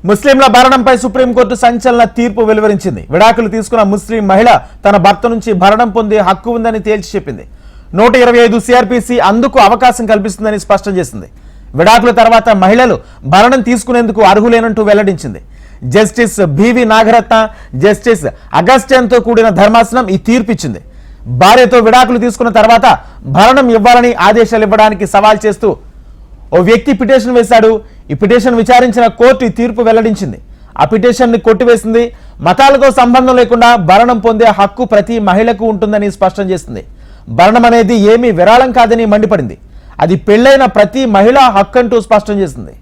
ముస్లింల భరణంపై సుప్రీంకోర్టు సంచలన తీర్పు వెలువరించింది. విడాకులు తీసుకున్న ముస్లిం మహిళ తన భర్త నుంచి భరణం పొందే హక్కు ఉందని తేల్చి చెప్పింది. 125 సిఆర్పిసి అందుకు అవకాశం కల్పిస్తుందని స్పష్టం చేసింది. విడాకుల తర్వాత మహిళలు భరణం తీసుకునేందుకు అర్హులేనంటూ వెల్లడించింది. జస్టిస్ బివి నాగరత్న, జస్టిస్ అగస్టిన్తో కూడిన ధర్మాసనం ఈ తీర్పు ఇచ్చింది. భార్యతో విడాకులు తీసుకున్న తర్వాత భరణం ఇవ్వాలని ఆదేశాలు ఇవ్వడానికి సవాల్ చేస్తూ ఓ వ్యక్తి పిటిషన్ వేశాడు. ఈ పిటిషన్ విచారించిన కోర్టు ఈ తీర్పు వెల్లడించింది. ఆ పిటిషన్ ని కొట్టివేసింది. మతాలతో సంబంధం లేకుండా భరణం పొందే హక్కు ప్రతి మహిళకు ఉంటుందని స్పష్టం చేసింది. భరణం అనేది ఏమీ విరాళం కాదని మండిపడింది. అది పెళ్లైన ప్రతి మహిళ హక్కు అంటూ స్పష్టం చేసింది.